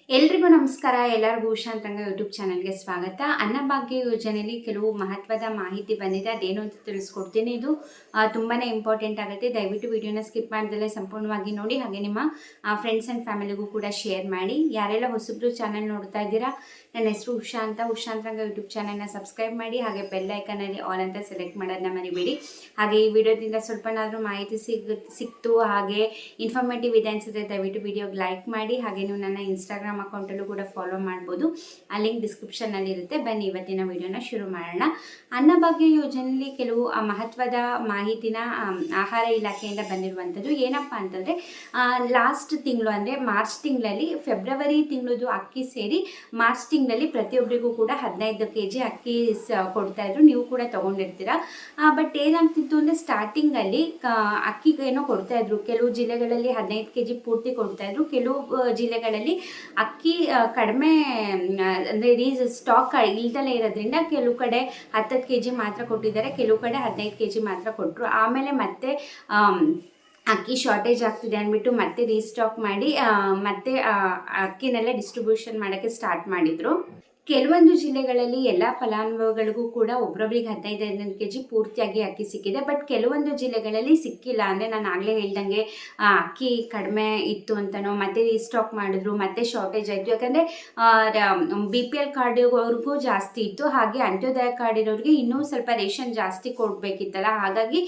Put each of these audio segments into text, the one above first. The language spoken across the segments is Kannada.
ಎಲ್ರಿಗೂ ನಮಸ್ಕಾರ. ಎಲ್ಲರಿಗೂ ಉಷಾಂತರಂಗ ಯೂಟ್ಯೂಬ್ ಚಾನಲ್ಗೆ ಸ್ವಾಗತ. ಅನ್ನಭಾಗ್ಯ ಯೋಜನೆಯಲ್ಲಿ ಕೆಲವು ಮಹತ್ವದ ಮಾಹಿತಿ ಬಂದಿದೆ, ಅದೇನು ಅಂತ ತಿಳಿಸ್ಕೊಡ್ತೀನಿ. ಇದು ತುಂಬಾ ಇಂಪಾರ್ಟೆಂಟ್ ಆಗುತ್ತೆ. ದಯವಿಟ್ಟು ವಿಡಿಯೋನ ಸ್ಕಿಪ್ ಮಾಡ್ದಲೇ ಸಂಪೂರ್ಣವಾಗಿ ನೋಡಿ, ಹಾಗೆ ನಿಮ್ಮ ಫ್ರೆಂಡ್ಸ್ ಆ್ಯಂಡ್ ಫ್ಯಾಮಿಲಿಗೂ ಕೂಡ ಶೇರ್ ಮಾಡಿ. ಯಾರೆಲ್ಲ ಹೊಸಬ್ರು ಚಾನಲ್ ನೋಡ್ತಾ ಇದ್ದೀರಾ, ನನ್ನ ಹೆಸರು ಉಷಾಂತರಂಗ ಯೂಟ್ಯೂಬ್ ಚಾನಲ್ನ ಸಬ್ಸ್ಕ್ರೈಬ್ ಮಾಡಿ, ಹಾಗೆ ಬೆಲ್ ಐಕನಲ್ಲಿ ಆಲ್ ಅಂತ ಸೆಲೆಕ್ಟ್ ಮಾಡೋದನ್ನ ಮರಿಬೇಡಿ. ಹಾಗೆ ಈ ವಿಡಿಯೋದಿಂದ ಸ್ವಲ್ಪನಾದರೂ ಮಾಹಿತಿ ಸಿಕ್ತು, ಹಾಗೆ ಇನ್ಫಾರ್ಮೇಟಿವ್ ಇದೆ ಅನಿಸಿದ್ರೆ ದಯವಿಟ್ಟು ವಿಡಿಯೋಗೆ ಲೈಕ್ ಮಾಡಿ. ಹಾಗೆ ನೀವು ನನ್ನ ಇನ್ಸ್ಟಾಗ್ರಾಮ್ ಅಕೌಂಟಲ್ಲೂ ಕೂಡ ಫಾಲೋ ಮಾಡ್ಬೋದು, ಆ ಲಿಂಕ್ ಡಿಸ್ಕ್ರಿಪ್ಷನಲ್ಲಿ ಇರುತ್ತೆ. ಬನ್ನಿ ಇವತ್ತಿನ ವಿಡಿಯೋನ ಶುರು ಮಾಡೋಣ. ಅನ್ನಭಾಗ್ಯ ಯೋಜನೆಯಲ್ಲಿ ಕೆಲವು ಮಹತ್ವದ ಮಾಹಿತಿನ ಆಹಾರ ಇಲಾಖೆಯಿಂದ ಬಂದಿರುವಂಥದ್ದು. ಏನಪ್ಪ ಅಂತಂದರೆ, ಲಾಸ್ಟ್ ತಿಂಗಳು ಅಂದರೆ ಮಾರ್ಚ್ ತಿಂಗಳಲ್ಲಿ, ಫೆಬ್ರವರಿ ತಿಂಗಳದು ಅಕ್ಕಿ ಸೇರಿ ಮಾರ್ಚ್ ತಿಂಗಳಲ್ಲಿ ಪ್ರತಿಯೊಬ್ಬರಿಗೂ ಕೂಡ 15 kg ಅಕ್ಕಿ ಕೊಡ್ತಾಯಿದ್ರು. ನೀವು ಕೂಡ ತೊಗೊಂಡಿರ್ತೀರ. ಬಟ್ ಏನಾಗ್ತಿತ್ತು ಅಂದರೆ, ಸ್ಟಾರ್ಟಿಂಗಲ್ಲಿ ಅಕ್ಕಿ ಏನೋ ಕೊಡ್ತಾಯಿದ್ರು. ಕೆಲವು ಜಿಲ್ಲೆಗಳಲ್ಲಿ 15 kg ಪೂರ್ತಿ ಕೊಡ್ತಾಯಿದ್ರು. ಕೆಲವು ಜಿಲ್ಲೆಗಳಲ್ಲಿ ಅಕ್ಕಿ ಕಡಿಮೆ ಅಂದರೆ ಸ್ಟಾಕ್ ಇಲ್ದಲೇ ಇರೋದ್ರಿಂದ ಕೆಲವು ಕಡೆ 10 kg ಮಾತ್ರ ಕೊಟ್ಟಿದ್ದಾರೆ, ಕೆಲವು ಕಡೆ 15 kg ಮಾತ್ರ ಕೊಟ್ಟರು. ಆಮೇಲೆ ಮತ್ತೆ ಅಕ್ಕಿ ಶಾರ್ಟೇಜ್ ಆಗ್ತಿದೆ ಅಂದ್ಬಿಟ್ಟು ಮತ್ತೆ ರೀಸ್ಟಾಕ್ ಮಾಡಿ ಮತ್ತೆ ಅಕ್ಕಿನೆಲ್ಲ ಡಿಸ್ಟ್ರಿಬ್ಯೂಷನ್ ಮಾಡೋಕ್ಕೆ ಸ್ಟಾರ್ಟ್ ಮಾಡಿದರು. ಕೆಲವೊಂದು ಜಿಲ್ಲೆಗಳಲ್ಲಿ ಎಲ್ಲ ಫಲಾನುಭವಿಗಳಿಗೂ ಕೂಡ ಒಬ್ಬೊಬ್ಬರಿಗೆ 15 kg ಪೂರ್ತಿಯಾಗಿ ಅಕ್ಕಿ ಸಿಕ್ಕಿದೆ. ಬಟ್ ಕೆಲವೊಂದು ಜಿಲ್ಲೆಗಳಲ್ಲಿ ಸಿಕ್ಕಿಲ್ಲ. ಅಂದರೆ ನಾನು ಆಗಲೇ ಹೇಳ್ದಂಗೆ ಅಕ್ಕಿ ಕಡಿಮೆ ಇತ್ತು ಅಂತನೋ, ಮತ್ತೆ ರೀಸ್ಟಾಕ್ ಮಾಡಿದ್ರು, ಮತ್ತೆ ಶಾರ್ಟೇಜ್ ಆಯಿತು. ಯಾಕಂದರೆ BPL ಕಾರ್ಡ್ ಅವ್ರಿಗೂ ಜಾಸ್ತಿ ಇತ್ತು, ಹಾಗೆ ಅಂತ್ಯೋದಯ ಕಾರ್ಡ್ ಇರೋರಿಗೆ ಇನ್ನೂ ಸ್ವಲ್ಪ ರೇಷನ್ ಜಾಸ್ತಿ ಕೊಡಬೇಕಿತ್ತಲ್ಲ, ಹಾಗಾಗಿ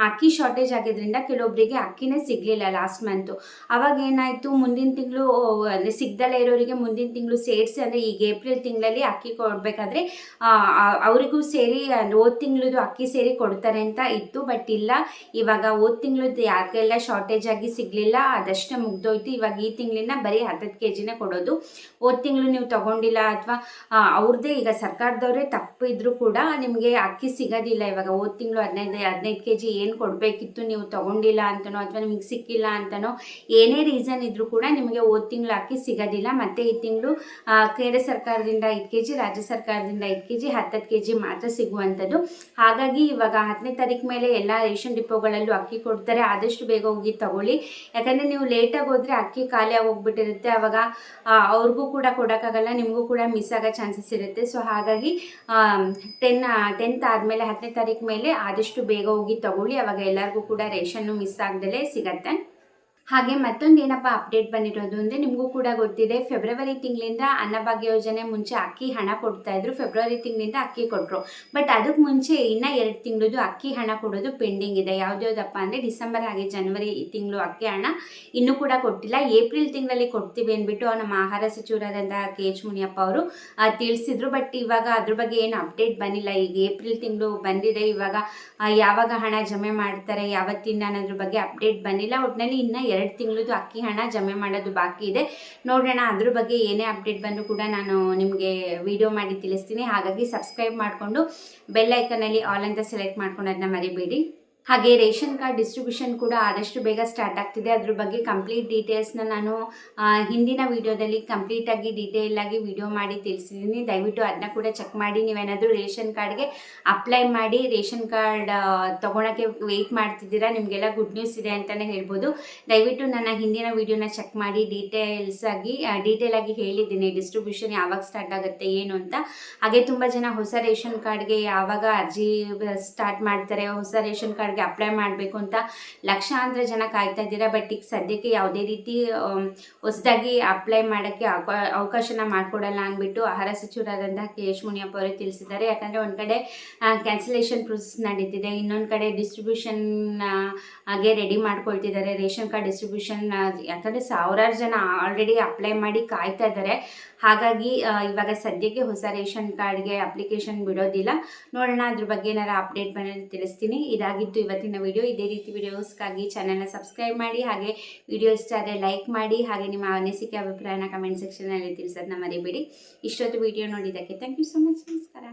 ಅಕ್ಕಿ ಶಾರ್ಟೇಜ್ ಆಗಿದ್ದರಿಂದ ಕೆಲವೊಬ್ಬರಿಗೆ ಅಕ್ಕಿನೇ ಸಿಗಲಿಲ್ಲ ಲಾಸ್ಟ್ ಮಂತು. ಅವಾಗ ಏನಾಯಿತು, ಮುಂದಿನ ತಿಂಗಳು ಅಂದರೆ ಸಿಗ್ದಲ್ಲೇ ಇರೋರಿಗೆ ಮುಂದಿನ ತಿಂಗಳು ಸೇರಿಸಿ, ಅಂದರೆ ಈಗ ಏಪ್ರಿಲ್ ತಿಂಗಳಲ್ಲಿ ಅಕ್ಕಿ ಕೊಡಬೇಕಾದ್ರೆ ಅವರಿಗೂ ಸೇರಿ ಹೋದ ತಿಂಗಳದು ಅಕ್ಕಿ ಸೇರಿ ಕೊಡ್ತಾರೆ ಅಂತ ಇತ್ತು. ಬಟ್ ಇಲ್ಲ, ಇವಾಗ ಹೋದ ತಿಂಗಳದ್ದು ಯಾರಿಗೆಲ್ಲ ಶಾರ್ಟೇಜ್ ಆಗಿ ಸಿಗಲಿಲ್ಲ ಅದಷ್ಟೇ ಮುಗ್ದೋಯ್ತು. ಇವಾಗ ಈ ತಿಂಗಳಿಂದ ಬರೀ 10 kgನೇ ಕೊಡೋದು. ಹೋದ ತಿಂಗಳು ನೀವು ತೊಗೊಂಡಿಲ್ಲ ಅಥವಾ ಅವ್ರದ್ದೇ ಈಗ ಸರ್ಕಾರದವರೇ ತಪ್ಪಿದ್ರು ಕೂಡ ನಿಮಗೆ ಅಕ್ಕಿ ಸಿಗೋದಿಲ್ಲ. ಇವಾಗ ಹೋದ ತಿಂಗಳು 15 kg ಏನು ಕೊಡಬೇಕಿತ್ತು ನೀವು ತೊಗೊಂಡಿಲ್ಲ ಅಂತನೋ, ಅಥವಾ ನಿಮಗೆ ಸಿಕ್ಕಿಲ್ಲ ಅಂತನೋ, ಏನೇ ರೀಸನ್ ಇದ್ರೂ ಕೂಡ ನಿಮಗೆ ಹೋದ ತಿಂಗಳು ಅಕ್ಕಿ ಸಿಗೋದಿಲ್ಲ. ಮತ್ತು ಈ ತಿಂಗಳು ಕೇಂದ್ರ ಸರ್ಕಾರದಿಂದ 5 kg, ರಾಜ್ಯ ಸರ್ಕಾರದಿಂದ 5 kg, 10 kg ಮಾತ್ರ ಸಿಗುವಂಥದ್ದು. ಹಾಗಾಗಿ ಇವಾಗ 10ನೇ ತಾರೀಕು ಮೇಲೆ ಎಲ್ಲ ರೇಷನ್ ಡಿಪೋಗಳಲ್ಲೂ ಅಕ್ಕಿ ಕೊಡ್ತಾರೆ. ಆದಷ್ಟು ಬೇಗ ಹೋಗಿ ತಗೊಳ್ಳಿ. ಯಾಕಂದರೆ ನೀವು ಲೇಟಾಗಿ ಹೋದರೆ ಅಕ್ಕಿ ಖಾಲಿಯಾಗಿ ಹೋಗ್ಬಿಟ್ಟಿರುತ್ತೆ. ಆವಾಗ ಅವ್ರಿಗೂ ಕೂಡ ಕೊಡೋಕ್ಕಾಗಲ್ಲ, ನಿಮಗೂ ಕೂಡ ಮಿಸ್ ಆಗೋ ಚಾನ್ಸಸ್ ಇರುತ್ತೆ. ಸೊ ಹಾಗಾಗಿ 10th ಆದಮೇಲೆ 10ನೇ ತಾರೀಕು ಮೇಲೆ ಆದಷ್ಟು ಬೇಗ ಹೋಗಿ ತಗೊಳ್ಳಿ. ಆವಾಗ ಎಲ್ಲರಿಗೂ ಕೂಡ ರೇಷನ್ನು ಮಿಸ್ ಆಗದಲೇ ಸಿಗತ್ತೆ. ಹಾಗೆ ಮತ್ತೊಂದು ಏನಪ್ಪ ಅಪ್ಡೇಟ್ ಬಂದಿರೋದು ಅಂದರೆ, ನಿಮಗೂ ಕೂಡ ಗೊತ್ತಿದೆ, ಫೆಬ್ರವರಿ ತಿಂಗಳಿಂದ ಅನ್ನಭಾಗ್ಯ ಯೋಜನೆ ಮುಂಚೆ ಅಕ್ಕಿ ಹಣ ಕೊಡ್ತಾಯಿದ್ರು. ಫೆಬ್ರವರಿ ತಿಂಗಳಿಂದ ಅಕ್ಕಿ ಕೊಟ್ಟರು. ಬಟ್ ಅದಕ್ಕೆ ಮುಂಚೆ ಇನ್ನೂ 2 ತಿಂಗಳದು ಅಕ್ಕಿ ಹಣ ಕೊಡೋದು ಪೆಂಡಿಂಗ್ ಇದೆ. ಯಾವುದ್ಯಾವುದಪ್ಪ ಅಂದರೆ, ಡಿಸೆಂಬರ್ ಹಾಗೆ ಜನವರಿ ತಿಂಗಳು ಅಕ್ಕಿ ಹಣ ಇನ್ನೂ ಕೂಡ ಕೊಟ್ಟಿಲ್ಲ. ಏಪ್ರಿಲ್ ತಿಂಗಳಲ್ಲಿ ಕೊಡ್ತೀವಿ ಅಂದ್ಬಿಟ್ಟು ನಮ್ಮ ಆಹಾರ ಸಚಿವರಾದಂತಹ KH ಮುನಿಯಪ್ಪ ಅವರು ತಿಳಿಸಿದ್ರು. ಬಟ್ ಇವಾಗ ಅದ್ರ ಬಗ್ಗೆ ಏನು ಅಪ್ಡೇಟ್ ಬಂದಿಲ್ಲ. ಈಗ ಏಪ್ರಿಲ್ ತಿಂಗಳು ಬಂದಿದೆ, ಇವಾಗ ಯಾವಾಗ ಹಣ ಜಮೆ ಮಾಡ್ತಾರೆ ಯಾವತ್ತಿಂದ ಅನ್ನೋದ್ರ ಬಗ್ಗೆ ಅಪ್ಡೇಟ್ ಬಂದಿಲ್ಲ. ಒಟ್ಟಿನಲ್ಲಿ ಇನ್ನೂ 2 ತಿಂಗಳದು ಅಕ್ಕಿ ಹಣ ಜಮೆ ಮಾಡೋದು ಬಾಕಿ ಇದೆ. ನೋಡೋಣ, ಅದ್ರ ಬಗ್ಗೆ ಏನೇ ಅಪ್ಡೇಟ್ ಬಂದರೂ ಕೂಡ ನಾನು ನಿಮಗೆ ವಿಡಿಯೋ ಮಾಡಿ ತಿಳಿಸ್ತೀನಿ. ಹಾಗಾಗಿ ಸಬ್ಸ್ಕ್ರೈಬ್ ಮಾಡಿಕೊಂಡು ಬೆಲ್ ಐಕನಲ್ಲಿ ಆಲ್ ಅಂತ ಸೆಲೆಕ್ಟ್ ಮಾಡ್ಕೊಳೋದನ್ನ ಮರಿಬೇಡಿ. ಹಾಗೆ ರೇಷನ್ ಕಾರ್ಡ್ ಡಿಸ್ಟ್ರಿಬ್ಯೂಷನ್ ಕೂಡ ಆದಷ್ಟು ಬೇಗ ಸ್ಟಾರ್ಟ್ ಆಗ್ತಿದೆ. ಅದ್ರ ಬಗ್ಗೆ ಕಂಪ್ಲೀಟ್ ಡೀಟೇಲ್ಸ್ನ ನಾನು ಹಿಂದಿನ ವೀಡಿಯೋದಲ್ಲಿ ಕಂಪ್ಲೀಟಾಗಿ ಡೀಟೇಲಾಗಿ ವಿಡಿಯೋ ಮಾಡಿ ತಿಳಿಸಿದ್ದೀನಿ. ದಯವಿಟ್ಟು ಅದನ್ನ ಕೂಡ ಚೆಕ್ ಮಾಡಿ. ನೀವೇನಾದರೂ ರೇಷನ್ ಕಾರ್ಡ್ಗೆ ಅಪ್ಲೈ ಮಾಡಿ ರೇಷನ್ ಕಾರ್ಡ್ ತೊಗೊಳಕ್ಕೆ ವೆಯ್ಟ್ ಮಾಡ್ತಿದ್ದೀರಾ, ನಿಮಗೆಲ್ಲ ಗುಡ್ ನ್ಯೂಸ್ ಇದೆ ಅಂತಲೇ ಹೇಳ್ಬೋದು. ದಯವಿಟ್ಟು ನನ್ನ ಹಿಂದಿನ ವೀಡಿಯೋನ ಚೆಕ್ ಮಾಡಿ. ಡೀಟೇಲಾಗಿ ಹೇಳಿದ್ದೀನಿ ಡಿಸ್ಟ್ರಿಬ್ಯೂಷನ್ ಯಾವಾಗ ಸ್ಟಾರ್ಟ್ ಆಗುತ್ತೆ ಏನು ಅಂತ. ಹಾಗೆ ತುಂಬ ಜನ ಹೊಸ ರೇಷನ್ ಕಾರ್ಡ್ಗೆ ಯಾವಾಗ ಅರ್ಜಿ ಸ್ಟಾರ್ಟ್ ಮಾಡ್ತಾರೆ, ಹೊಸ ರೇಷನ್ ಕಾರ್ಡ್ ಅಪ್ಲೈ ಮಾಡಬೇಕು ಅಂತ ಲಕ್ಷಾಂತರ ಜನ ಕಾಯ್ತಾ ಇದ್ದೀರಾ. ಬಟ್ ಈಗ ಸದ್ಯಕ್ಕೆ ಯಾವುದೇ ರೀತಿ ಹೊಸದಾಗಿ ಅಪ್ಲೈ ಮಾಡೋಕ್ಕೆ ಅವಕಾಶನ ಮಾಡಿಕೊಡಲ್ಲ ಅಂದ್ಬಿಟ್ಟು ಆಹಾರ ಸಚಿವರಾದಂತಹ KH ಮುನಿಯಪ್ಪ ಅವರು ತಿಳಿಸಿದ್ದಾರೆ. ಯಾಕಂದರೆ ಒಂದು ಕಡೆ ಕ್ಯಾನ್ಸಲೇಷನ್ ಪ್ರೊಸೆಸ್ ನಡೀತಿದೆ, ಇನ್ನೊಂದು ಕಡೆ ಡಿಸ್ಟ್ರಿಬ್ಯೂಷನ್ ಹಾಗೆ ರೆಡಿ ಮಾಡ್ಕೊಳ್ತಿದ್ದಾರೆ ರೇಷನ್ ಕಾರ್ಡ್ ಡಿಸ್ಟ್ರಿಬ್ಯೂಷನ್. ಯಾಕಂದರೆ ಸಾವಿರಾರು ಜನ ಆಲ್ರೆಡಿ ಅಪ್ಲೈ ಮಾಡಿ ಕಾಯ್ತಾ ಇದ್ದಾರೆ. ಹಾಗಾಗಿ ಇವಾಗ ಸದ್ಯಕ್ಕೆ ಹೊಸ ರೇಷನ್ ಕಾರ್ಡ್ಗೆ ಅಪ್ಲಿಕೇಶನ್ ಬಿಡೋದಿಲ್ಲ. ನೋಡೋಣ, ಅದ್ರ ಬಗ್ಗೆ ಏನಾರು ಅಪ್ಡೇಟ್ ಬಂದರೆ ತಿಳಿಸ್ತೀನಿ. ಇದಾಗಿತ್ತು ಇವತ್ತಿನ ವಿಡಿಯೋ. ಇದೇ ರೀತಿ ವಿಡಿಯೋಸ್ಗಾಗಿ ಚಾನಲ್ನ ಸಬ್ಸ್ಕ್ರೈಬ್ ಮಾಡಿ. ಹಾಗೆ ವಿಡಿಯೋ ಇಷ್ಟ ಆದರೆ ಲೈಕ್ ಮಾಡಿ. ಹಾಗೆ ನಿಮ್ಮ ಅನಿಸಿಕೆ ಅಭಿಪ್ರಾಯನ ಕಮೆಂಟ್ ಸೆಕ್ಷನಲ್ಲಿ ತಿಳಿಸೋದನ್ನ ಮರಿಬೇಡಿ. ಇಷ್ಟೊತ್ತು ವಿಡಿಯೋ ನೋಡಿದ್ದಕ್ಕೆ ಥ್ಯಾಂಕ್ ಯು ಸೊ ಮಚ್. ನಮಸ್ಕಾರ.